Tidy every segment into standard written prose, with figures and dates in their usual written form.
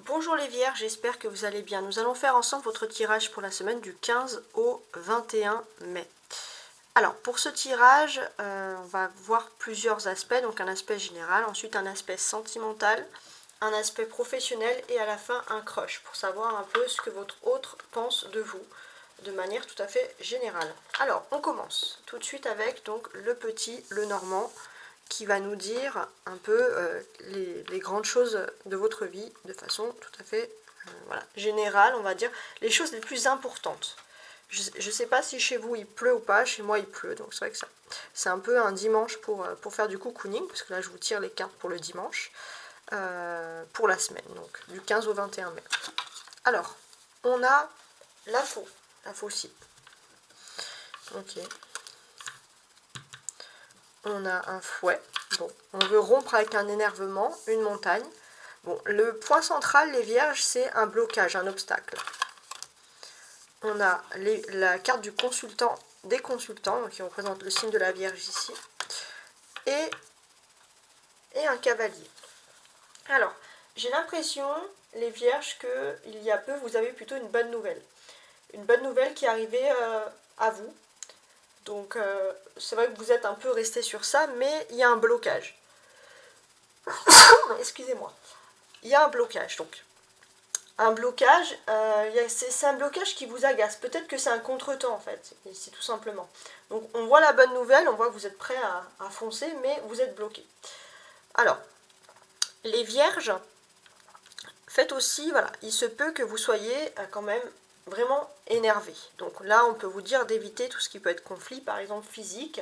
Bonjour les Vierges, j'espère que vous allez bien. Nous allons faire ensemble votre tirage pour la semaine du 15 au 21 mai. Alors pour ce tirage, on va voir plusieurs aspects, donc un aspect général, ensuite un aspect sentimental, un aspect professionnel et à la fin un crush pour savoir un peu ce que votre autre pense de vous de manière tout à fait générale. Alors on commence tout de suite avec donc le petit, le normand, qui va nous dire un peu les grandes choses de votre vie de façon tout à fait voilà, générale, on va dire, les choses les plus importantes. Je ne sais pas si chez vous il pleut ou pas, chez moi il pleut, donc c'est vrai que c'est un peu un dimanche pour faire du cocooning, parce que là je vous tire les cartes pour le dimanche, pour la semaine, donc du 15 au 21 mai. Alors, on a la faucille. Ok. On a un fouet. Bon, on veut rompre avec un énervement, une montagne. Bon, le point central, les vierges, c'est un blocage, un obstacle. On a la carte du consultant, des consultants, donc qui représente le signe de la Vierge ici, et un cavalier. Alors, j'ai l'impression, les vierges, qu'il y a peu, vous avez plutôt une bonne nouvelle. Une bonne nouvelle qui est arrivée à vous. Donc, c'est vrai que vous êtes un peu resté sur ça, mais il y a un blocage. Excusez-moi. Il y a un blocage, donc. Un blocage, c'est un blocage qui vous agace. Peut-être que c'est un contretemps, en fait, ici, tout simplement. Donc, on voit la bonne nouvelle, on voit que vous êtes prêt à foncer, mais vous êtes bloqué. Alors, les vierges, faites aussi, voilà, il se peut que vous soyez quand même vraiment énervé. Donc là, on peut vous dire d'éviter tout ce qui peut être conflit, par exemple physique,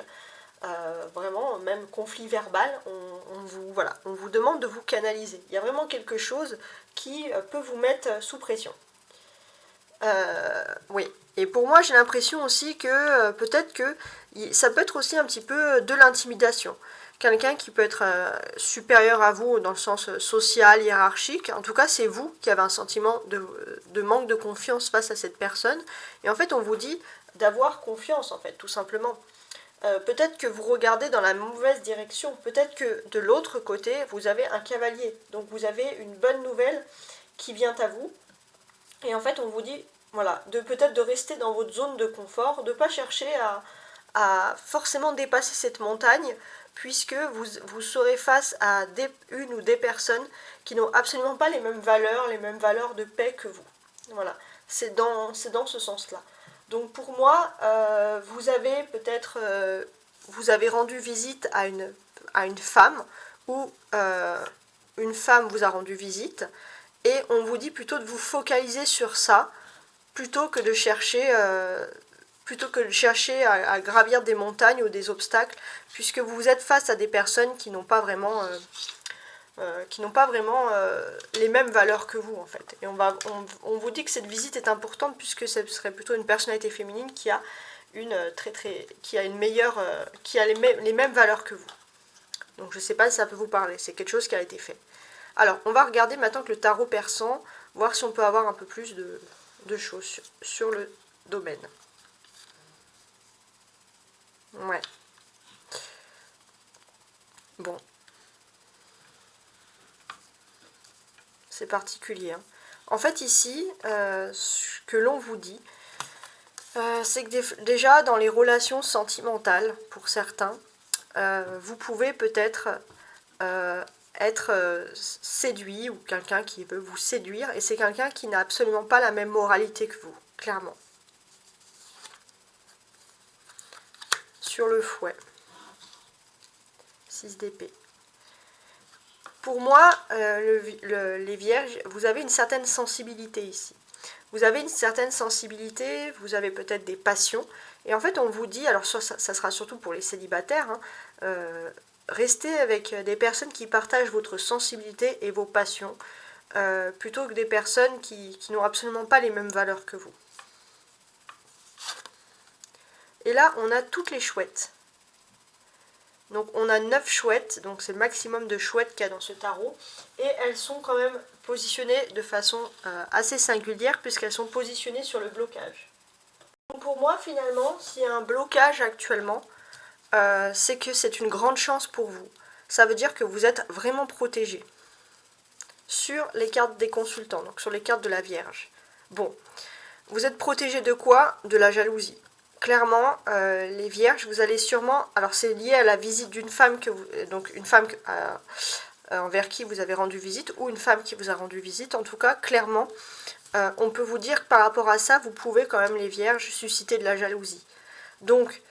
vraiment, même conflit verbal, on vous demande de vous canaliser. Il y a vraiment quelque chose qui peut vous mettre sous pression. Oui, et pour moi, j'ai l'impression aussi que peut-être que ça peut être aussi un petit peu de l'intimidation. Quelqu'un qui peut être supérieur à vous dans le sens social, hiérarchique. En tout cas, c'est vous qui avez un sentiment de manque de confiance face à cette personne. Et en fait, on vous dit d'avoir confiance, en fait, tout simplement. Peut-être que vous regardez dans la mauvaise direction. Peut-être que de l'autre côté, vous avez un cavalier. Donc vous avez une bonne nouvelle qui vient à vous. Et en fait, on vous dit, voilà, peut-être de rester dans votre zone de confort, de ne pas chercher à forcément dépasser cette montagne, puisque vous serez face à une ou des personnes qui n'ont absolument pas les mêmes valeurs de paix que vous. Voilà, c'est dans ce sens-là. Donc pour moi, vous avez rendu visite à une femme, ou une femme vous a rendu visite, et on vous dit plutôt de vous focaliser sur ça, plutôt que de chercher à gravir des montagnes ou des obstacles, puisque vous êtes face à des personnes qui n'ont pas vraiment les mêmes valeurs que vous, en fait. Et on vous dit que cette visite est importante, puisque ce serait plutôt une personnalité féminine qui a les mêmes valeurs que vous. Donc je ne sais pas si ça peut vous parler, c'est quelque chose qui a été fait. Alors, on va regarder maintenant que le tarot persan, voir si on peut avoir un peu plus de choses sur le domaine. Ouais. Bon. C'est particulier. Hein. En fait, ici, ce que l'on vous dit, c'est que déjà, dans les relations sentimentales, pour certains, vous pouvez peut-être être séduit, ou quelqu'un qui veut vous séduire, et c'est quelqu'un qui n'a absolument pas la même moralité que vous, clairement. Sur le fouet. 6 d'épée. Pour moi, les vierges, vous avez une certaine sensibilité ici. Vous avez une certaine sensibilité, vous avez peut-être des passions. Et en fait, on vous dit, alors ça sera surtout pour les célibataires, hein, restez avec des personnes qui partagent votre sensibilité et vos passions, plutôt que des personnes qui n'ont absolument pas les mêmes valeurs que vous. Et là, on a toutes les chouettes. Donc on a 9 chouettes, donc c'est le maximum de chouettes qu'il y a dans ce tarot. Et elles sont quand même positionnées de façon assez singulière, puisqu'elles sont positionnées sur le blocage. Donc pour moi, finalement, s'il y a un blocage actuellement, c'est que c'est une grande chance pour vous. Ça veut dire que vous êtes vraiment protégé. sur les cartes des consultants, donc sur les cartes de la Vierge. Bon, vous êtes protégé de quoi? De la jalousie. Clairement, les Vierges, vous allez sûrement... Alors c'est lié à la visite d'une femme, donc une femme envers qui vous avez rendu visite, ou une femme qui vous a rendu visite. En tout cas, clairement, on peut vous dire que par rapport à ça, vous pouvez quand même, les Vierges, susciter de la jalousie. Donc,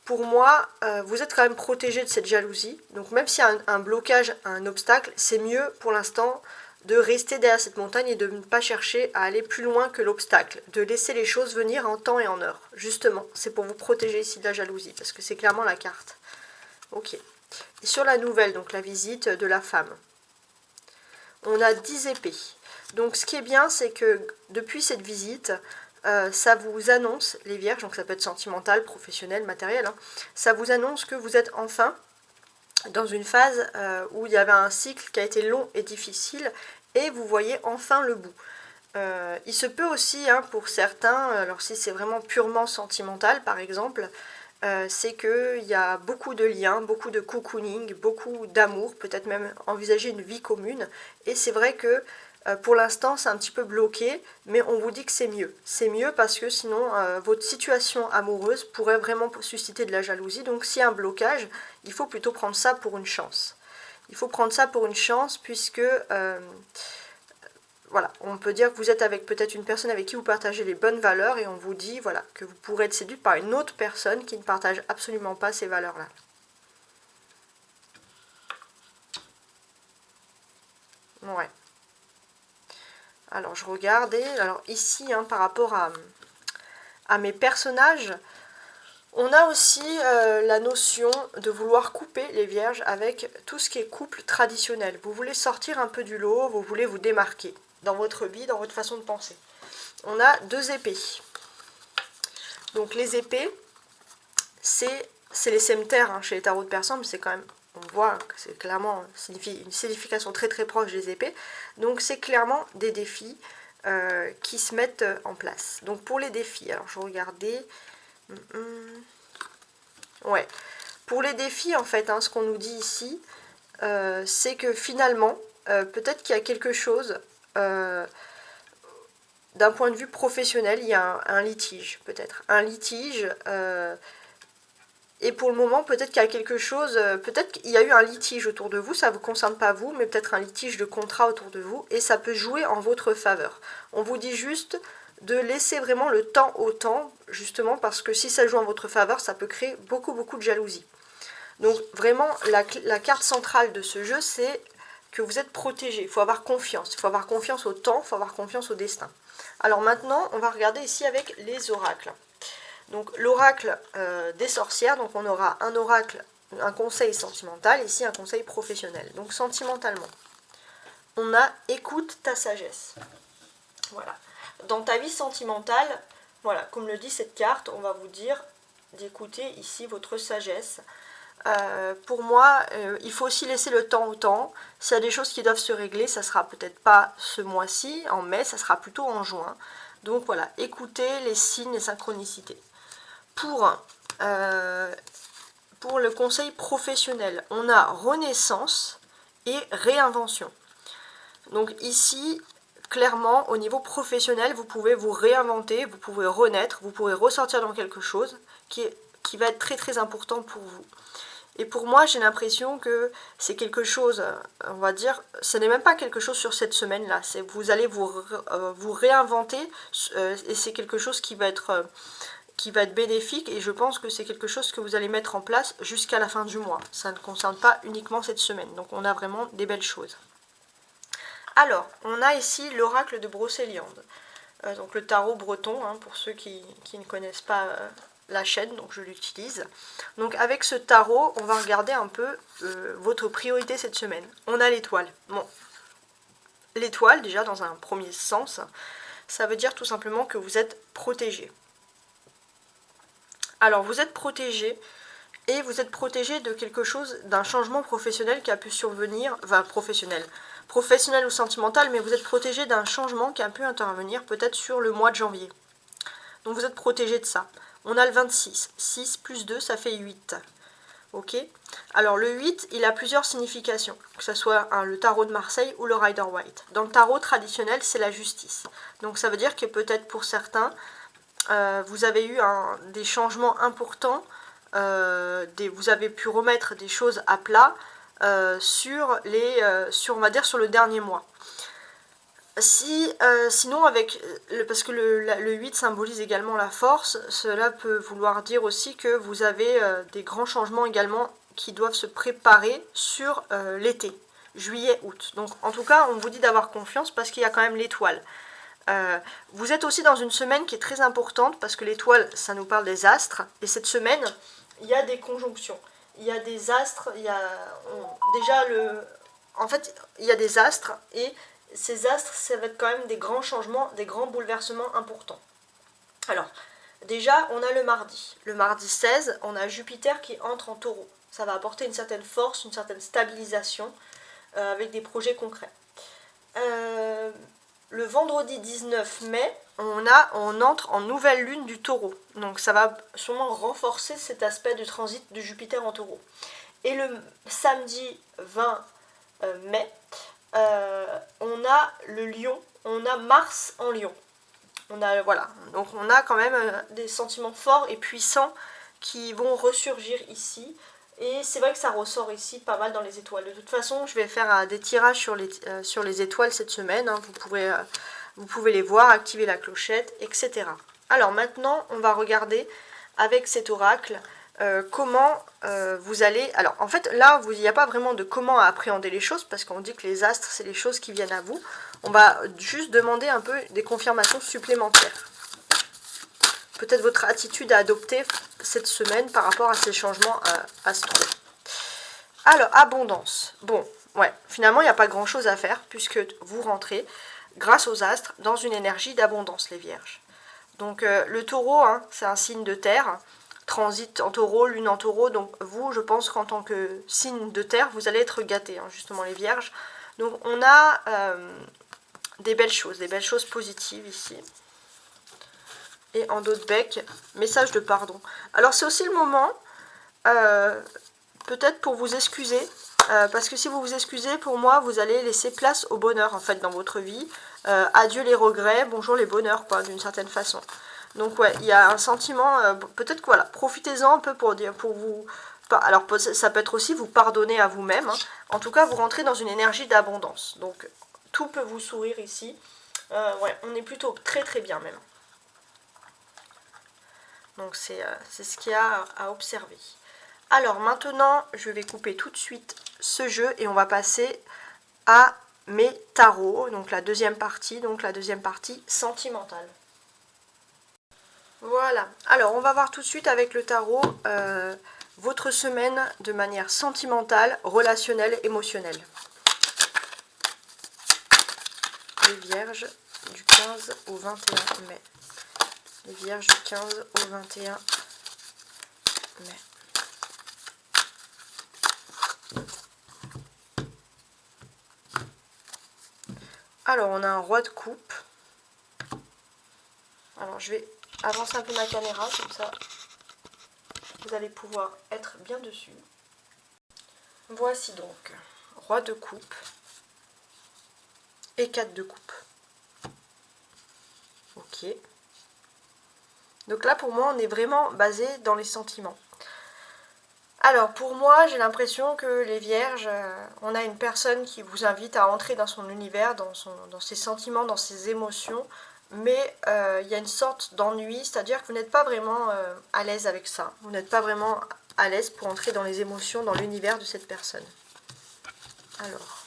pour moi, vous êtes quand même protégé de cette jalousie. Donc même s'il y a un blocage, un obstacle, c'est mieux pour l'instant de rester derrière cette montagne et de ne pas chercher à aller plus loin que l'obstacle. De laisser les choses venir en temps et en heure. Justement, c'est pour vous protéger ici de la jalousie, parce que c'est clairement la carte. Ok. Et sur la nouvelle, donc la visite de la femme, on a 10 épées. Donc ce qui est bien, c'est que depuis cette visite... ça vous annonce, les Vierges, donc ça peut être sentimental, professionnel, matériel, hein, ça vous annonce que vous êtes enfin dans une phase où il y avait un cycle qui a été long et difficile, et vous voyez enfin le bout. Il se peut aussi, hein, pour certains, alors si c'est vraiment purement sentimental par exemple, c'est qu'il y a beaucoup de liens, beaucoup de cocooning, beaucoup d'amour, peut-être même envisager une vie commune, et c'est vrai que pour l'instant, c'est un petit peu bloqué, mais on vous dit que c'est mieux. C'est mieux parce que sinon, votre situation amoureuse pourrait vraiment susciter de la jalousie. Donc, s'il y a un blocage, il faut plutôt prendre ça pour une chance. Il faut prendre ça pour une chance puisque, voilà, on peut dire que vous êtes avec peut-être une personne avec qui vous partagez les bonnes valeurs et on vous dit, voilà, que vous pourrez être séduite par une autre personne qui ne partage absolument pas ces valeurs-là. Ouais. Alors je regardais, alors ici hein, par rapport à mes personnages, on a aussi la notion de vouloir couper les Vierges avec tout ce qui est couple traditionnel. Vous voulez sortir un peu du lot, vous voulez vous démarquer dans votre vie, dans votre façon de penser. On a 2 épées. Donc les épées, c'est les cimmetaires hein, chez les tarots de personnes, mais c'est quand même... On voit que c'est clairement une signification très très proche des épées. Donc c'est clairement des défis qui se mettent en place. Donc pour les défis, alors je regardais... Ouais. Pour les défis, en fait, hein, ce qu'on nous dit ici, c'est que finalement, peut-être qu'il y a quelque chose... d'un point de vue professionnel, il y a un litige, peut-être. Un litige... et pour le moment, peut-être qu'il y a quelque chose, peut-être qu'il y a eu un litige autour de vous, ça ne vous concerne pas vous, mais peut-être un litige de contrat autour de vous, et ça peut jouer en votre faveur. On vous dit juste de laisser vraiment le temps au temps, justement parce que si ça joue en votre faveur, ça peut créer beaucoup de jalousie. Donc vraiment, la carte centrale de ce jeu, c'est que vous êtes protégé. Il faut avoir confiance. Il faut avoir confiance au temps, il faut avoir confiance au destin. Alors maintenant, on va regarder ici avec les oracles. Donc l'oracle des sorcières, donc on aura un oracle, un conseil sentimental, ici un conseil professionnel. Donc sentimentalement, on a écoute ta sagesse. Voilà. Dans ta vie sentimentale, voilà, comme le dit cette carte, on va vous dire d'écouter ici votre sagesse. Pour moi, il faut aussi laisser le temps au temps. S'il y a des choses qui doivent se régler, ça sera peut-être pas ce mois-ci, en mai, ça sera plutôt en juin. Donc voilà, écoutez les signes, les synchronicités. Pour le conseil professionnel, on a renaissance et réinvention. Donc ici, clairement, au niveau professionnel, vous pouvez vous réinventer, vous pouvez renaître, vous pourrez ressortir dans quelque chose qui va être très très important pour vous. Et pour moi, j'ai l'impression que c'est quelque chose, on va dire, ce n'est même pas quelque chose sur cette semaine-là. Vous allez vous réinventer et c'est quelque chose qui va être bénéfique, et je pense que c'est quelque chose que vous allez mettre en place jusqu'à la fin du mois. Ça ne concerne pas uniquement cette semaine, donc on a vraiment des belles choses. Alors, on a ici l'oracle de Brocéliande, donc le tarot breton, hein, pour ceux qui ne connaissent pas la chaîne, donc je l'utilise. Donc avec ce tarot, on va regarder un peu votre priorité cette semaine. On a l'étoile. Bon, l'étoile, déjà dans un premier sens, ça veut dire tout simplement que vous êtes protégé. Alors vous êtes protégé, et vous êtes protégé de quelque chose, d'un changement professionnel qui a pu survenir, enfin professionnel ou sentimental, mais vous êtes protégé d'un changement qui a pu intervenir peut-être sur le mois de janvier. Donc vous êtes protégé de ça. On a le 26, 6 plus 2, ça fait 8. Ok. Alors le 8, il a plusieurs significations, que ce soit le tarot de Marseille ou le Rider-Waite. Dans le tarot traditionnel, c'est la justice. Donc ça veut dire que peut-être pour certains, vous avez eu des changements importants, vous avez pu remettre des choses à plat sur on va dire sur le dernier mois. Sinon, parce que le 8 symbolise également la force, cela peut vouloir dire aussi que vous avez des grands changements également qui doivent se préparer sur l'été, juillet, août. Donc en tout cas, on vous dit d'avoir confiance parce qu'il y a quand même l'étoile. Vous êtes aussi dans une semaine qui est très importante parce que l'étoile, ça nous parle des astres. Et cette semaine, il y a des conjonctions. Il y a des astres, il y a en fait, il y a des astres et ces astres, ça va être quand même des grands changements, des grands bouleversements importants. Alors, déjà, on a le mardi. Le mardi 16, on a Jupiter qui entre en Taureau. Ça va apporter une certaine force, une certaine stabilisation avec des projets concrets. Le vendredi 19 mai, on entre en nouvelle lune du Taureau. Donc ça va sûrement renforcer cet aspect de transit de Jupiter en Taureau. Et le samedi 20 mai, on a le Lion, on a Mars en Lion. Voilà, donc on a quand même des sentiments forts et puissants qui vont ressurgir ici. Et c'est vrai que ça ressort ici pas mal dans les étoiles. De toute façon, je vais faire des tirages sur les étoiles cette semaine. Hein. Vous pouvez les voir, activer la clochette, etc. Alors maintenant, on va regarder avec cet oracle comment vous allez... Alors en fait, là, il n'y a pas vraiment de comment appréhender les choses, parce qu'on dit que les astres, c'est les choses qui viennent à vous. On va juste demander un peu des confirmations supplémentaires. Peut-être votre attitude à adopter cette semaine par rapport à ces changements astraux. Alors, abondance. Bon, ouais, finalement, il n'y a pas grand-chose à faire, puisque vous rentrez, grâce aux astres, dans une énergie d'abondance, les vierges. Donc, le taureau, hein, c'est un signe de terre. Transit en taureau, lune en taureau. Donc, vous, je pense qu'en tant que signe de terre, vous allez être gâtés, hein, justement, les vierges. Donc, on a des belles choses positives ici. Et en dos de bec, message de pardon. Alors c'est aussi le moment, peut-être pour vous excuser, parce que si vous vous excusez, pour moi, vous allez laisser place au bonheur, en fait, dans votre vie. Adieu les regrets, bonjour les bonheurs, quoi, d'une certaine façon. Donc ouais, il y a un sentiment, peut-être que voilà, profitez-en un peu pour vous... Alors ça peut être aussi vous pardonner à vous-même. Hein. En tout cas, vous rentrez dans une énergie d'abondance. Donc tout peut vous sourire ici. Ouais, on est plutôt très très bien même. Donc c'est ce qu'il y a à observer. Alors maintenant, je vais couper tout de suite ce jeu et on va passer à mes tarots. Donc la deuxième partie sentimentale. Voilà. Alors on va voir tout de suite avec le tarot votre semaine de manière sentimentale, relationnelle, émotionnelle. Les vierges du 15 au 21 mai. Les vierges du 15 au 21 mai. Alors, on a un roi de coupe. Alors, je vais avancer un peu ma caméra, comme ça, vous allez pouvoir être bien dessus. Voici donc roi de coupe et 4 de coupe. Ok. Donc là, pour moi, on est vraiment basé dans les sentiments. Alors, pour moi, j'ai l'impression que les vierges, on a une personne qui vous invite à entrer dans son univers, dans ses sentiments, dans ses émotions, mais il y a une sorte d'ennui, c'est-à-dire que vous n'êtes pas vraiment à l'aise avec ça. Vous n'êtes pas vraiment à l'aise pour entrer dans les émotions, dans l'univers de cette personne. Alors,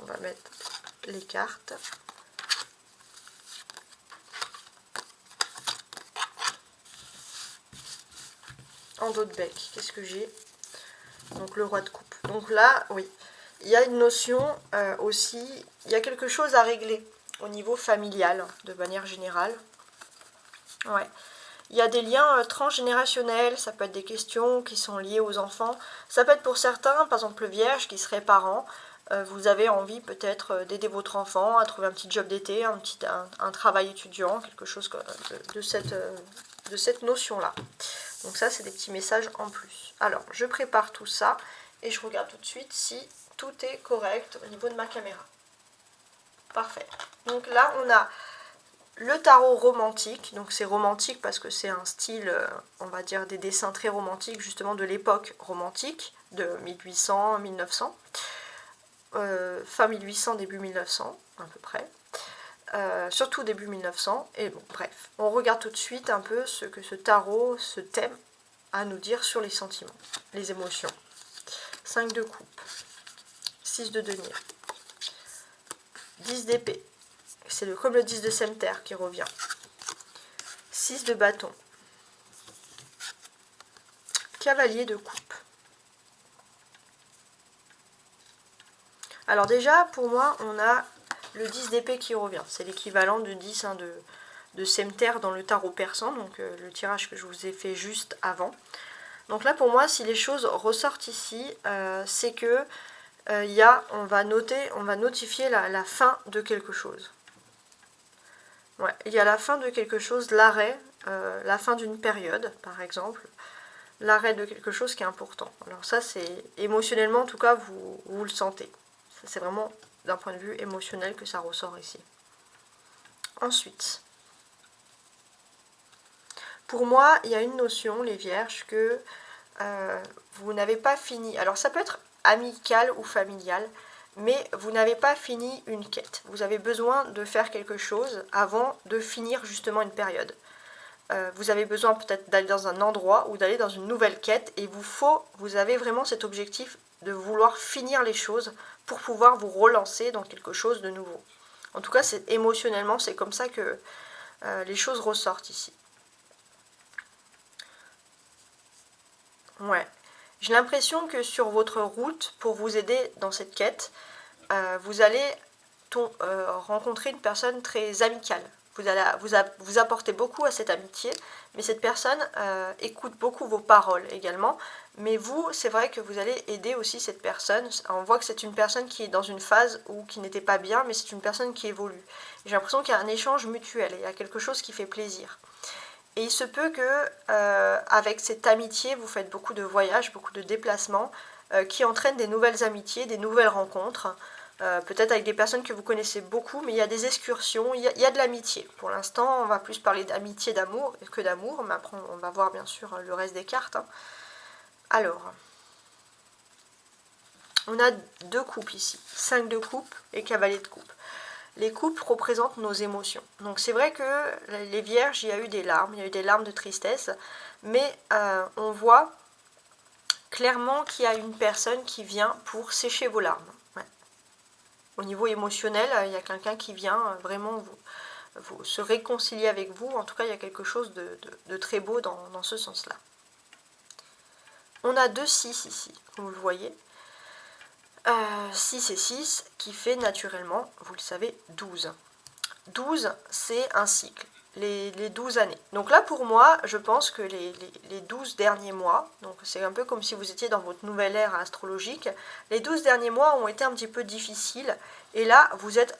on va mettre les cartes. En dos de bec, qu'est-ce que j'ai? Donc le roi de coupe. Donc là, oui, il y a une notion aussi, il y a quelque chose à régler au niveau familial, de manière générale. Ouais. Il y a des liens transgénérationnels, ça peut être des questions qui sont liées aux enfants. Ça peut être pour certains, par exemple le vierge qui serait parent, vous avez envie peut-être d'aider votre enfant à trouver un petit job d'été, un travail étudiant, quelque chose de cette notion-là. Donc ça, c'est des petits messages en plus. Alors, je prépare tout ça et je regarde tout de suite si tout est correct au niveau de ma caméra. Parfait. Donc là, on a le tarot romantique. Donc c'est romantique parce que c'est un style, on va dire, des dessins très romantiques, justement de l'époque romantique, de 1800, 1900. Fin 1800, début 1900, à peu près. Surtout début 1900, et bon, bref. On regarde tout de suite un peu ce que ce tarot, ce thème, a à nous dire sur les sentiments, les émotions. 5 de coupe, 6 de denier, 10 d'épée, c'est comme le 10 de scepter qui revient, 6 de bâton, cavalier de coupe. Alors déjà, pour moi, on a le 10 d'épée qui revient, c'est l'équivalent de 10 de scepter dans le tarot persan, donc le tirage que je vous ai fait juste avant. Donc là, pour moi, si les choses ressortent ici, c'est que on va notifier la fin de quelque chose. Ouais, il y a la fin de quelque chose, l'arrêt, la fin d'une période, par exemple, l'arrêt de quelque chose qui est important. Alors ça, c'est émotionnellement, en tout cas, vous le sentez. C'est vraiment d'un point de vue émotionnel que ça ressort ici. Ensuite, pour moi, il y a une notion, les vierges, que vous n'avez pas fini. Alors ça peut être amical ou familial, mais vous n'avez pas fini une quête. Vous avez besoin de faire quelque chose avant de finir justement une période. Vous avez besoin peut-être d'aller dans un endroit ou d'aller dans une nouvelle quête, et vous avez vraiment cet objectif de vouloir finir les choses pour pouvoir vous relancer dans quelque chose de nouveau. En tout cas, émotionnellement, c'est comme ça que les choses ressortent ici. Ouais. J'ai l'impression que sur votre route, pour vous aider dans cette quête, vous allez rencontrer une personne très amicale. Vous allez vous apporter beaucoup à cette amitié, mais cette personne écoute beaucoup vos paroles également. Mais vous, c'est vrai que vous allez aider aussi cette personne. On voit que c'est une personne qui est dans une phase où qui n'était pas bien, mais c'est une personne qui évolue. J'ai l'impression qu'il y a un échange mutuel, il y a quelque chose qui fait plaisir. Et il se peut que, avec cette amitié, vous faites beaucoup de voyages, beaucoup de déplacements, qui entraînent des nouvelles amitiés, des nouvelles rencontres, peut-être avec des personnes que vous connaissez beaucoup, mais il y a des excursions, il y a de l'amitié. Pour l'instant, on va plus parler d'amitié d'amour que d'amour, mais après on va voir bien sûr le reste des cartes. Hein. Alors, on a 2 coupes ici, 5 de coupe et cavalier de coupe. Les coupes représentent nos émotions. Donc c'est vrai que les vierges, il y a eu des larmes de tristesse, mais on voit clairement qu'il y a une personne qui vient pour sécher vos larmes. Ouais. Au niveau émotionnel, il y a quelqu'un qui vient vraiment vous se réconcilier avec vous. En tout cas, il y a quelque chose de très beau dans ce sens-là. On a 2 6 ici, comme vous le voyez. 6 et 6 qui fait naturellement, vous le savez, 12. 12, c'est un cycle, les 12 années. Donc là, pour moi, je pense que les 12 derniers mois, donc c'est un peu comme si vous étiez dans votre nouvelle ère astrologique, les 12 derniers mois ont été un petit peu difficiles, et là, vous êtes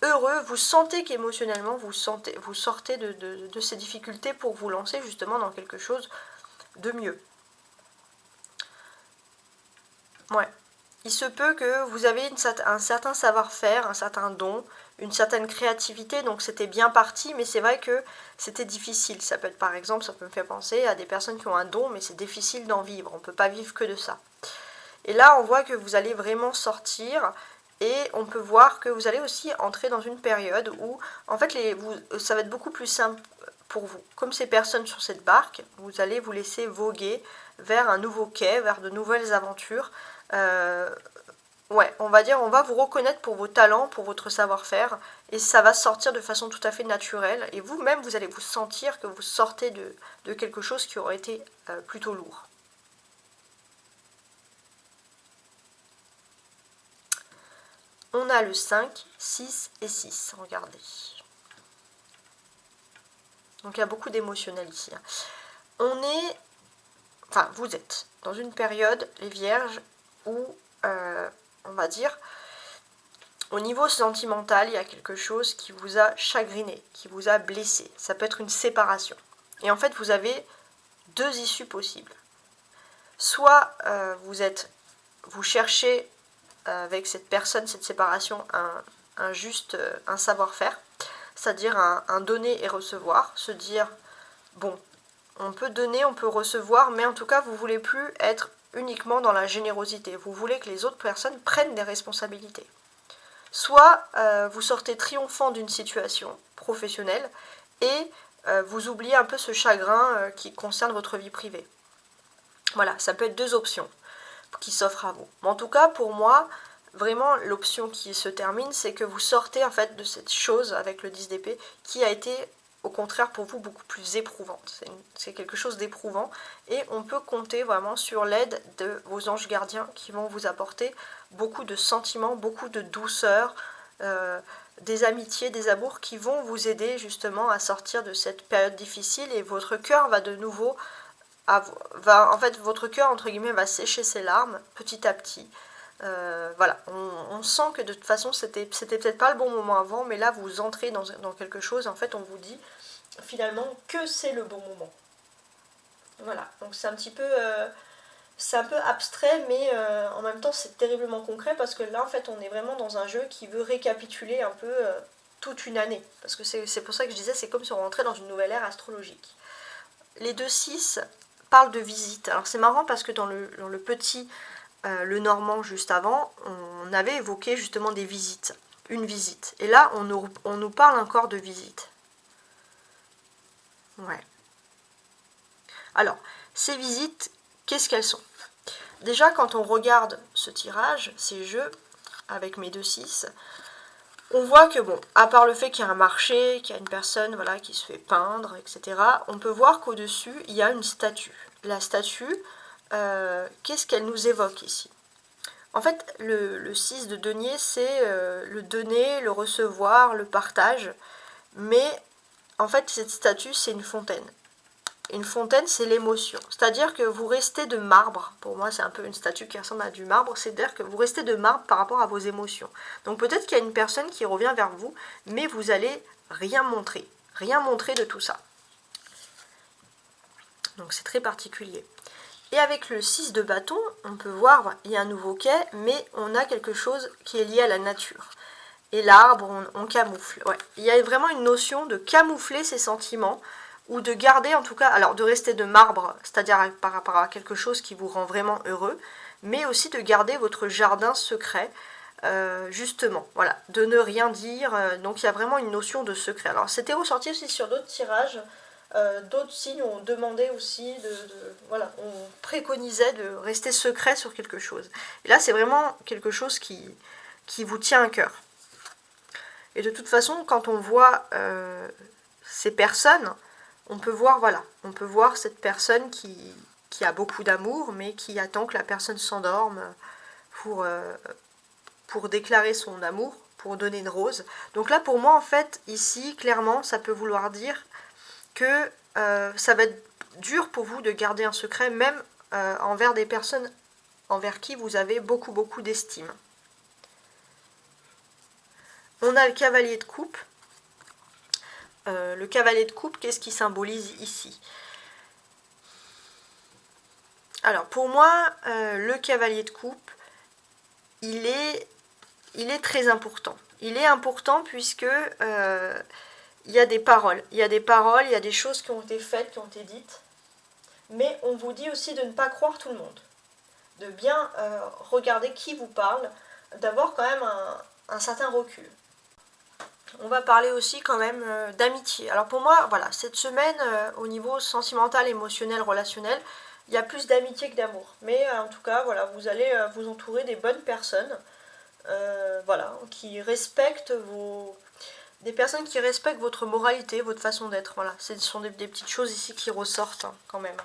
heureux, vous sentez qu'émotionnellement, vous sortez de ces difficultés pour vous lancer justement dans quelque chose de mieux. Ouais. Il se peut que vous avez un certain savoir-faire, un certain don, une certaine créativité, donc c'était bien parti, mais c'est vrai que c'était difficile. Ça peut être par exemple, ça peut me faire penser à des personnes qui ont un don, mais c'est difficile d'en vivre, on ne peut pas vivre que de ça. Et là, on voit que vous allez vraiment sortir, et on peut voir que vous allez aussi entrer dans une période où, en fait, ça va être beaucoup plus simple pour vous. Comme ces personnes sur cette barque, vous allez vous laisser voguer vers un nouveau quai, vers de nouvelles aventures. Ouais, on va vous reconnaître pour vos talents, pour votre savoir-faire, et ça va sortir de façon tout à fait naturelle, et vous-même, vous allez vous sentir que vous sortez de quelque chose qui aurait été plutôt lourd. On a le 5, 6 et 6, regardez. Donc il y a beaucoup d'émotionnel ici. Vous êtes dans une période, les vierges, où, on va dire, au niveau sentimental, il y a quelque chose qui vous a chagriné, qui vous a blessé. Ça peut être une séparation. Et en fait, vous avez deux issues possibles. Soit vous cherchez avec cette personne, cette séparation, un savoir-faire, c'est-à-dire un donner et recevoir, se dire, bon, on peut donner, on peut recevoir, mais en tout cas, vous ne voulez plus être uniquement dans la générosité, vous voulez que les autres personnes prennent des responsabilités. Soit vous sortez triomphant d'une situation professionnelle et vous oubliez un peu ce chagrin qui concerne votre vie privée. Voilà, ça peut être deux options qui s'offrent à vous. Mais en tout cas, pour moi, vraiment, l'option qui se termine, c'est que vous sortez en fait de cette chose avec le 10 d'épée qui a été, au contraire, pour vous, beaucoup plus éprouvante. C'est quelque chose d'éprouvant et on peut compter vraiment sur l'aide de vos anges gardiens qui vont vous apporter beaucoup de sentiments, beaucoup de douceur, des amitiés, des amours qui vont vous aider justement à sortir de cette période difficile et votre cœur va de nouveau... en fait, votre cœur, entre guillemets, va sécher ses larmes petit à petit. Voilà, on sent que de toute façon, c'était peut-être pas le bon moment avant, mais là, vous entrez dans quelque chose, en fait, on vous dit finalement que c'est le bon moment. Voilà, donc c'est un petit peu... c'est un peu abstrait, mais en même temps, c'est terriblement concret, parce que là, en fait, on est vraiment dans un jeu qui veut récapituler un peu toute une année. Parce que c'est pour ça que je disais, c'est comme si on rentrait dans une nouvelle ère astrologique. Les 2-6 parlent de visite. Alors c'est marrant parce que dans le petit, le normand juste avant, on avait évoqué justement des visites, une visite. Et là, on nous parle encore de visite. Ouais. Alors, ces visites, qu'est-ce qu'elles sont? Déjà, quand on regarde ce tirage, ces jeux, avec mes 2-6, on voit que, bon, à part le fait qu'il y a un marché, qu'il y a une personne voilà, qui se fait peindre, etc., on peut voir qu'au-dessus, il y a une statue. La statue, qu'est-ce qu'elle nous évoque ici? En fait, le 6 de denier, c'est le donner, le recevoir, le partage. Mais, en fait, cette statue, c'est une fontaine. Une fontaine, c'est l'émotion. C'est-à-dire que vous restez de marbre. Pour moi, c'est un peu une statue qui ressemble à du marbre. C'est-à-dire que vous restez de marbre par rapport à vos émotions. Donc peut-être qu'il y a une personne qui revient vers vous, mais vous allez rien montrer. Rien montrer de tout ça. Donc c'est très particulier. Et avec le 6 de bâton, on peut voir, il y a un nouveau quai, mais on a quelque chose qui est lié à la nature. Et l'arbre, on camoufle. Ouais. Il y a vraiment une notion de camoufler ses sentiments, ou de garder en tout cas, alors de rester de marbre, c'est-à-dire par rapport à quelque chose qui vous rend vraiment heureux, mais aussi de garder votre jardin secret, justement, voilà, de ne rien dire, donc il y a vraiment une notion de secret. Alors c'était ressorti aussi sur d'autres tirages, d'autres signes ont demandé aussi, voilà, on préconisait de rester secret sur quelque chose. Et là c'est vraiment quelque chose qui vous tient à cœur. Et de toute façon, quand on voit ces personnes, on peut voir, voilà, on peut voir cette personne qui a beaucoup d'amour, mais qui attend que la personne s'endorme pour déclarer son amour, pour donner une rose. Donc là, pour moi, en fait, ici, clairement, ça peut vouloir dire que ça va être dur pour vous de garder un secret, même envers des personnes envers qui vous avez beaucoup, beaucoup d'estime. On a le cavalier de coupe. Le cavalier de coupe, qu'est-ce qu'il symbolise ici? Alors pour moi, le cavalier de coupe, il est très important. Il est important puisque il y a des paroles. Il y a des paroles, il y a des choses qui ont été faites, qui ont été dites. Mais on vous dit aussi de ne pas croire tout le monde. De bien regarder qui vous parle, d'avoir quand même un certain recul. On va parler aussi quand même d'amitié. Alors pour moi, voilà, cette semaine, au niveau sentimental, émotionnel, relationnel, il y a plus d'amitié que d'amour. Mais en tout cas, voilà, vous allez vous entourer des bonnes personnes, voilà, qui respectent des personnes qui respectent votre moralité, votre façon d'être. Voilà, ce sont des petites choses ici qui ressortent hein, quand même.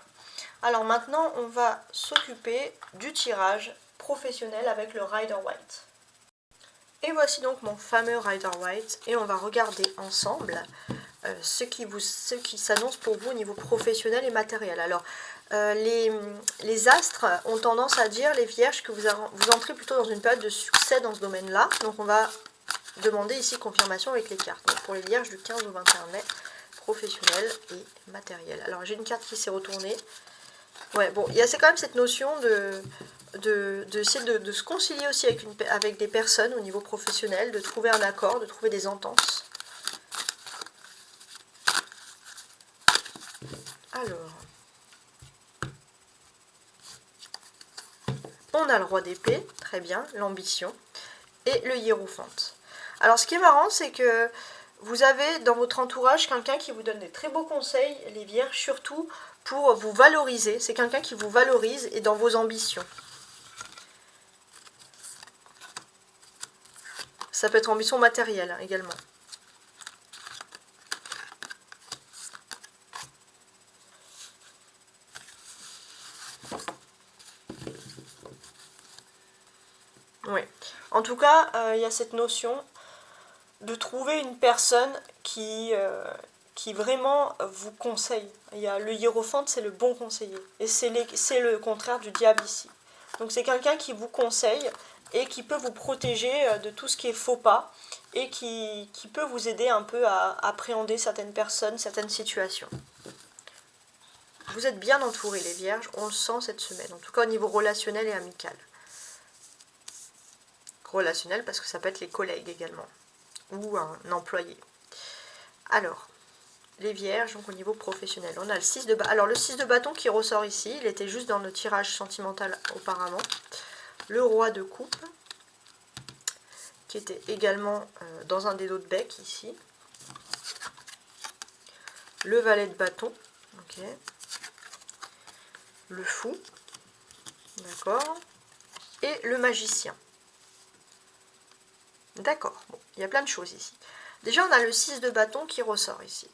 Alors maintenant, on va s'occuper du tirage professionnel avec le Rider White. Et voici donc mon fameux Rider White et on va regarder ensemble ce qui s'annonce pour vous au niveau professionnel et matériel. Alors les astres ont tendance à dire, les vierges, que vous entrez plutôt dans une période de succès dans ce domaine-là. Donc on va demander ici confirmation avec les cartes. Donc pour les vierges du 15 au 21 mai, professionnel et matériel. Alors j'ai une carte qui s'est retournée. Ouais, bon, c'est quand même cette notion d'essayer de se concilier aussi avec des personnes au niveau professionnel, de trouver un accord, de trouver des entenses. Alors, on a le roi d'épée, très bien, l'ambition, et le hiérophante. Alors ce qui est marrant, c'est que vous avez dans votre entourage quelqu'un qui vous donne des très beaux conseils, les vierges, surtout pour vous valoriser. C'est quelqu'un qui vous valorise et dans vos ambitions. Ça peut être ambition matérielle hein, également. Oui. En tout cas, il y a cette notion de trouver une personne qui vraiment vous conseille. Le hiérophante, c'est le bon conseiller. Et c'est le contraire du diable ici. Donc c'est quelqu'un qui vous conseille et qui peut vous protéger de tout ce qui est faux pas et qui peut vous aider un peu à appréhender certaines personnes, certaines situations. Vous êtes bien entourés les vierges, on le sent cette semaine, en tout cas au niveau relationnel et amical. Relationnel parce que ça peut être les collègues également, ou un employé. Alors, les vierges, donc au niveau professionnel, on a le 6 de bâton. Alors le 6 de bâton qui ressort ici, il était juste dans le tirage sentimental auparavant. Le roi de coupe, qui était également dans un des dos de bec ici. Le valet de bâton, ok. Le fou, d'accord. Et le magicien. D'accord, bon, il y a plein de choses ici. Déjà, on a le 6 de bâton qui ressort ici.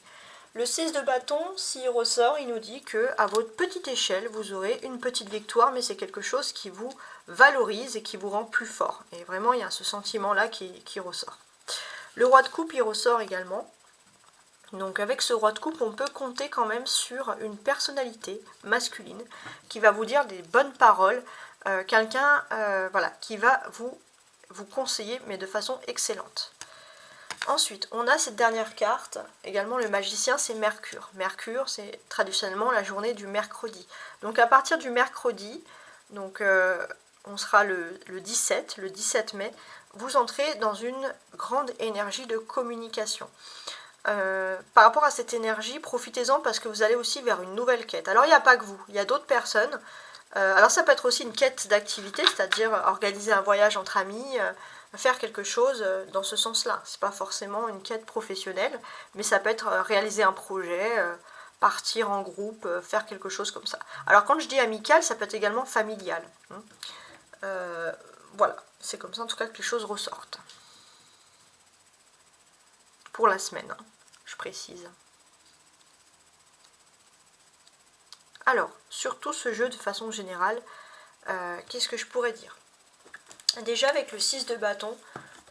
Le 6 de bâton, s'il ressort, il nous dit que à votre petite échelle, vous aurez une petite victoire, mais c'est quelque chose qui vous valorise et qui vous rend plus fort. Et vraiment, il y a ce sentiment-là qui ressort. Le roi de coupe, il ressort également. Donc avec ce roi de coupe, on peut compter quand même sur une personnalité masculine qui va vous dire des bonnes paroles, quelqu'un voilà, qui va vous conseiller, mais de façon excellente. Ensuite, on a cette dernière carte, également le magicien, c'est Mercure. Mercure, c'est traditionnellement la journée du mercredi. Donc à partir du mercredi, donc on sera le 17 mai, vous entrez dans une grande énergie de communication. Par rapport à cette énergie, profitez-en parce que vous allez aussi vers une nouvelle quête. Alors il n'y a pas que vous, il y a d'autres personnes. Alors ça peut être aussi une quête d'activité, c'est-à-dire organiser un voyage entre amis, faire quelque chose dans ce sens-là. C'est pas forcément une quête professionnelle, mais ça peut être réaliser un projet, partir en groupe, faire quelque chose comme ça. Alors quand je dis amical, ça peut être également familial. Voilà, c'est comme ça en tout cas que les choses ressortent. Pour la semaine, hein, je précise. Alors, sur tout ce jeu de façon générale, qu'est-ce que je pourrais dire? Déjà avec le 6 de bâton,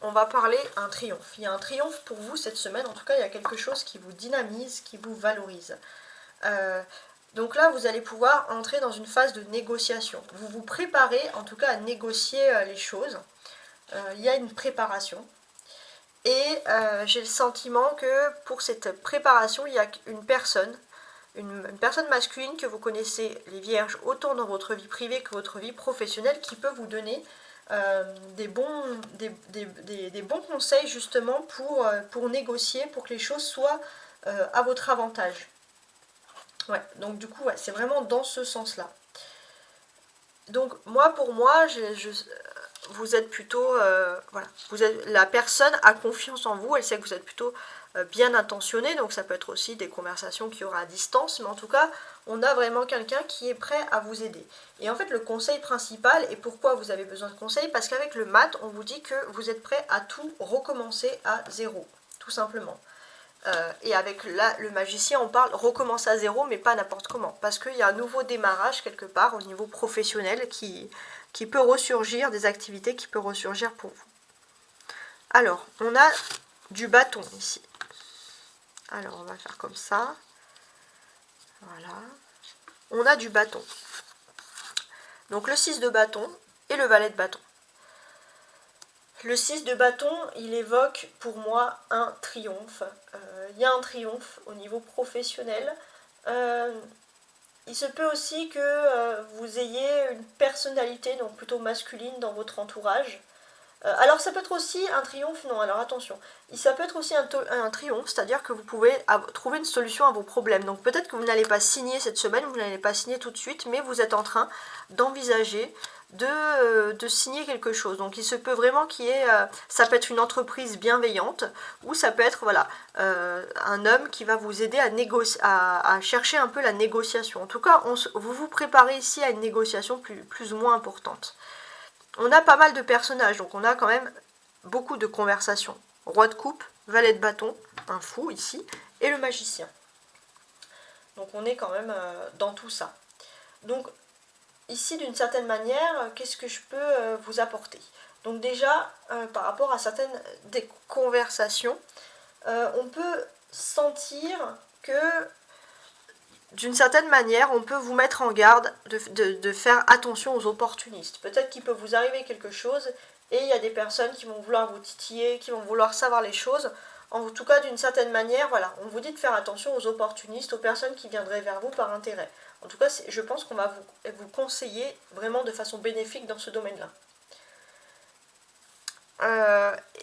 on va parler un triomphe. Il y a un triomphe pour vous cette semaine, en tout cas il y a quelque chose qui vous dynamise, qui vous valorise. Donc là vous allez pouvoir entrer dans une phase de négociation. Vous vous préparez en tout cas à négocier les choses. Il y a une préparation. Et j'ai le sentiment que pour cette préparation, il y a une personne masculine que vous connaissez, les vierges, autant dans votre vie privée que votre vie professionnelle, qui peut vous donner des bons conseils justement pour négocier, pour que les choses soient à votre avantage. Ouais, donc du coup, ouais, c'est vraiment dans ce sens-là. Donc pour moi, vous êtes plutôt, voilà, la personne a confiance en vous, elle sait que vous êtes plutôt bien intentionné, donc ça peut être aussi des conversations qu'il y aura à distance, mais en tout cas, on a vraiment quelqu'un qui est prêt à vous aider. Et en fait, le conseil principal, et pourquoi vous avez besoin de conseils, parce qu'avec le mat, on vous dit que vous êtes prêt à tout recommencer à zéro, tout simplement. Et avec le magicien, on parle recommencer à zéro, mais pas n'importe comment, parce qu'il y a un nouveau démarrage quelque part au niveau professionnel qui peut ressurgir, des activités qui peuvent ressurgir pour vous. Alors, on a du bâton ici. Alors, on va faire comme ça. Voilà. On a du bâton. Donc, le 6 de bâton et le valet de bâton. Le 6 de bâton, il évoque pour moi un triomphe. Il y a un triomphe au niveau professionnel. Il se peut aussi que vous ayez une personnalité, donc plutôt masculine, dans votre entourage. Alors ça peut être aussi un triomphe, non, alors attention, ça peut être aussi un triomphe, c'est-à-dire que vous pouvez trouver une solution à vos problèmes. Donc peut-être que vous n'allez pas signer cette semaine, vous n'allez pas signer tout de suite, mais vous êtes en train d'envisager de signer quelque chose. Donc il se peut vraiment qu'il y ait, ça peut être une entreprise bienveillante, ou ça peut être voilà, un homme qui va vous aider à, à chercher un peu la négociation. En tout cas, vous vous préparez ici à une négociation plus ou moins importante. On a pas mal de personnages, donc on a quand même beaucoup de conversations. Roi de coupe, valet de bâton, un fou ici, et le magicien. Donc on est quand même dans tout ça. Donc ici, d'une certaine manière, qu'est-ce que je peux vous apporter? Donc déjà, par rapport à certaines des conversations, on peut sentir que d'une certaine manière, on peut vous mettre en garde de faire attention aux opportunistes. Peut-être qu'il peut vous arriver quelque chose et il y a des personnes qui vont vouloir vous titiller, qui vont vouloir savoir les choses. En tout cas, d'une certaine manière, voilà, on vous dit de faire attention aux opportunistes, aux personnes qui viendraient vers vous par intérêt. En tout cas, je pense qu'on va vous conseiller vraiment de façon bénéfique dans ce domaine-là.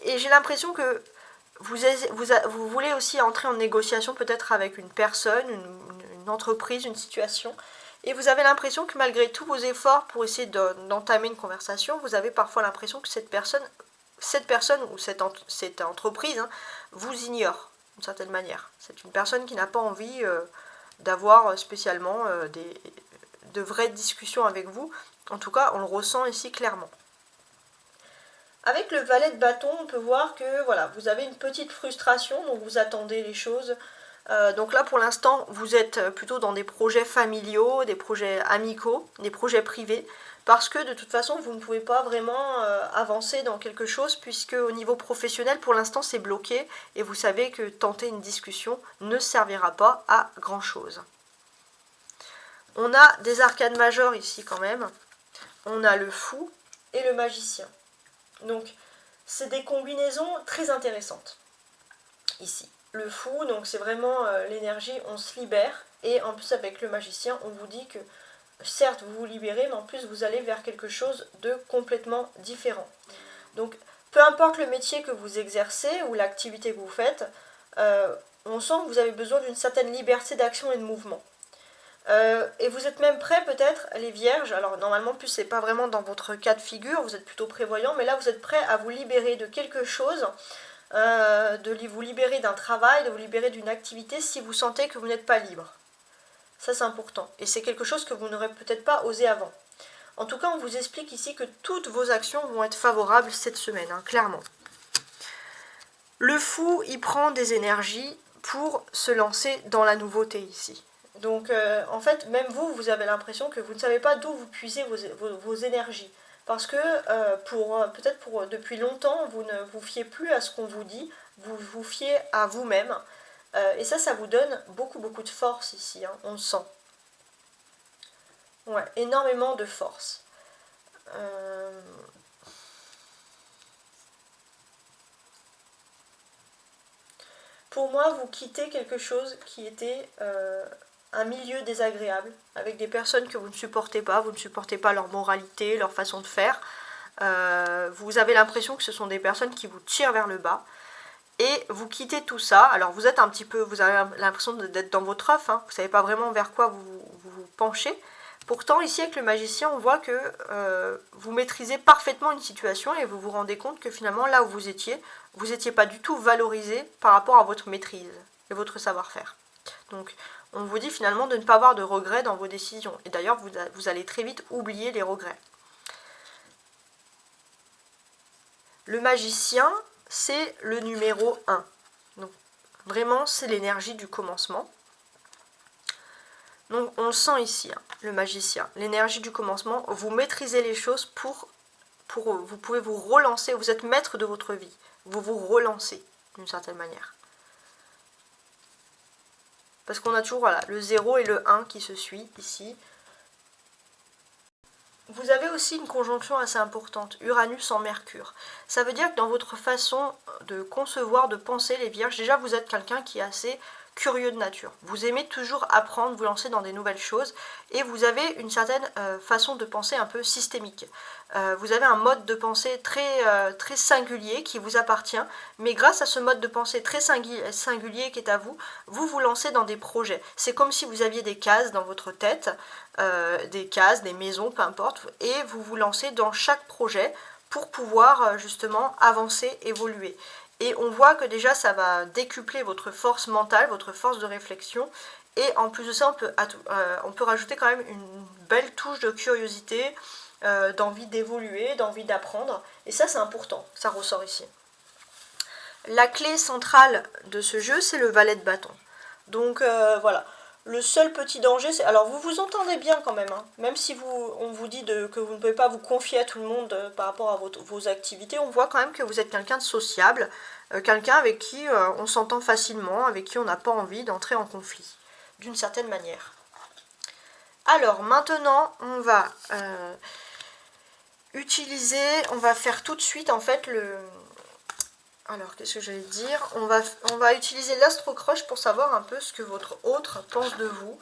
Et j'ai l'impression que vous voulez aussi entrer en négociation peut-être avec une personne, une entreprise, une situation, et vous avez l'impression que malgré tous vos efforts pour essayer d'entamer une conversation, vous avez parfois l'impression que cette personne ou cette entreprise vous ignore d'une certaine manière. C'est une personne qui n'a pas envie d'avoir spécialement de vraies discussions avec vous. En tout cas, on le ressent ici clairement. Avec le valet de bâton, on peut voir que voilà, vous avez une petite frustration, donc vous attendez les choses. Donc là, pour l'instant, vous êtes plutôt dans des projets familiaux, des projets amicaux, des projets privés, parce que de toute façon, vous ne pouvez pas vraiment avancer dans quelque chose, puisque au niveau professionnel, pour l'instant, c'est bloqué, et vous savez que tenter une discussion ne servira pas à grand-chose. On a des arcanes majeures ici quand même. On a le fou et le magicien. Donc, c'est des combinaisons très intéressantes, ici. Le fou, donc c'est vraiment l'énergie, on se libère, et en plus avec le magicien, on vous dit que, certes, vous vous libérez, mais en plus vous allez vers quelque chose de complètement différent. Donc, peu importe le métier que vous exercez, ou l'activité que vous faites, on sent que vous avez besoin d'une certaine liberté d'action et de mouvement. Et vous êtes même prêts peut-être, les vierges, alors normalement plus c'est pas vraiment dans votre cas de figure, vous êtes plutôt prévoyant, mais là vous êtes prêts à vous libérer de quelque chose, de vous libérer d'un travail, de vous libérer d'une activité si vous sentez que vous n'êtes pas libre. Ça c'est important, et c'est quelque chose que vous n'aurez peut-être pas osé avant. En tout cas, on vous explique ici que toutes vos actions vont être favorables cette semaine, clairement. Le fou, il prend des énergies pour se lancer dans la nouveauté ici. Donc en fait, même vous avez l'impression que vous ne savez pas d'où vous puisez vos énergies. Parce que peut-être depuis longtemps, vous ne vous fiez plus à ce qu'on vous dit, vous vous fiez à vous-même. Et ça vous donne beaucoup de force ici, on le sent. Ouais, énormément de force. Pour moi, vous quittez quelque chose qui était un milieu désagréable, avec des personnes que vous ne supportez pas leur moralité, leur façon de faire. Vous avez l'impression que ce sont des personnes qui vous tirent vers le bas, et vous quittez tout ça. Alors vous êtes un petit peu, vous avez l'impression d'être dans votre œuf, vous ne savez pas vraiment vers quoi vous penchez. Pourtant, ici, avec le magicien, on voit que vous maîtrisez parfaitement une situation et vous vous rendez compte que finalement, là où vous n'étiez pas du tout valorisé par rapport à votre maîtrise et votre savoir-faire. Donc, on vous dit finalement de ne pas avoir de regrets dans vos décisions. Et d'ailleurs, vous allez très vite oublier les regrets. Le magicien, c'est le numéro 1. Donc, vraiment, c'est l'énergie du commencement. Donc on le sent ici, le magicien, l'énergie du commencement, vous maîtrisez les choses vous pouvez vous relancer, vous êtes maître de votre vie, vous vous relancez d'une certaine manière. Parce qu'on a toujours le 0 et le 1 qui se suivent ici. vous avez aussi une conjonction assez importante, Uranus en Mercure. Ça veut dire que dans votre façon de concevoir, de penser les Vierges, déjà vous êtes quelqu'un qui est assez curieux de nature. Vous aimez toujours apprendre, vous lancer dans des nouvelles choses et vous avez une certaine façon de penser un peu systémique. Vous avez un mode de pensée très singulier qui vous appartient, mais grâce à ce mode de pensée très singulier qui est à vous, vous vous lancez dans des projets. C'est comme si vous aviez des cases dans votre tête, des cases, des maisons, peu importe, et vous vous lancez dans chaque projet pour pouvoir justement avancer, évoluer. Et on voit que déjà ça va décupler votre force mentale, votre force de réflexion. Et en plus de ça, on peut rajouter quand même une belle touche de curiosité, d'envie d'évoluer, d'envie d'apprendre. Et ça c'est important, ça ressort ici. La clé centrale de ce jeu, c'est le valet de bâton. Donc voilà. Le seul petit danger, c'est... Alors vous vous entendez bien quand même, hein. Même si on vous dit que vous ne pouvez pas vous confier à tout le monde par rapport à vos activités, on voit quand même que vous êtes quelqu'un de sociable, quelqu'un avec qui on s'entend facilement, avec qui on n'a pas envie d'entrer en conflit, d'une certaine manière. Alors maintenant, on va on va faire tout de suite en fait le... Alors, qu'est-ce que j'allais dire, on va utiliser l'astrocroche pour savoir un peu ce que votre autre pense de vous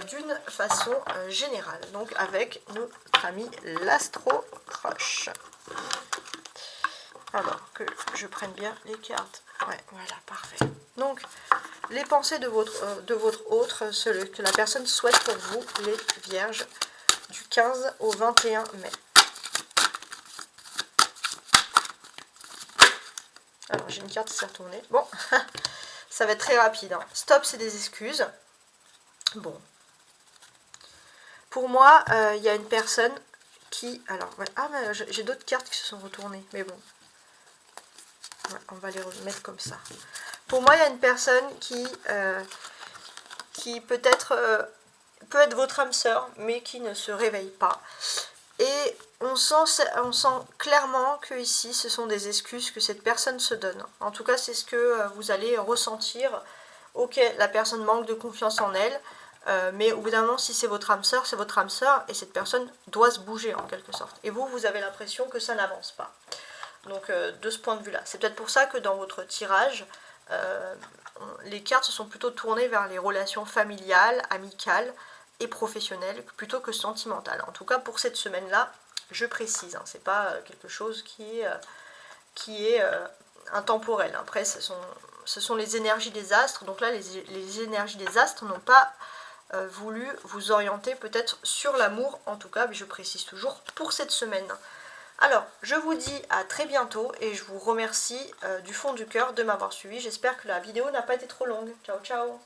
d'une façon générale. Donc, avec notre ami l'astrocroche. Alors, que je prenne bien les cartes. Ouais, voilà, parfait. Donc, les pensées de votre autre, ce que la personne souhaite pour vous, les Vierges, du 15 au 21 mai. Alors, j'ai une carte qui s'est retournée. Bon, ça va être très rapide. Hein. Stop, c'est des excuses. Bon. Pour moi, il y a une personne qui... Alors, ouais. Ah, mais j'ai d'autres cartes qui se sont retournées. Mais bon. Ouais, on va les remettre comme ça. Pour moi, il y a une personne qui peut-être peut être votre âme sœur, mais qui ne se réveille pas. Et on sent clairement que ici, ce sont des excuses que cette personne se donne. En tout cas, c'est ce que vous allez ressentir. Ok, la personne manque de confiance en elle, mais au bout d'un moment, si c'est votre âme sœur, c'est votre âme sœur, et cette personne doit se bouger en quelque sorte. Et vous avez l'impression que ça n'avance pas. Donc, de ce point de vue-là. C'est peut-être pour ça que dans votre tirage, les cartes se sont plutôt tournées vers les relations familiales, amicales, et professionnelle plutôt que sentimentale. En tout cas pour cette semaine-là, je précise, hein, c'est pas quelque chose qui est intemporel. Après, ce sont les énergies des astres, donc là les énergies des astres n'ont pas voulu vous orienter peut-être sur l'amour, en tout cas, mais je précise toujours pour cette semaine. Alors, je vous dis à très bientôt et je vous remercie du fond du cœur de m'avoir suivi. J'espère que la vidéo n'a pas été trop longue. Ciao, ciao!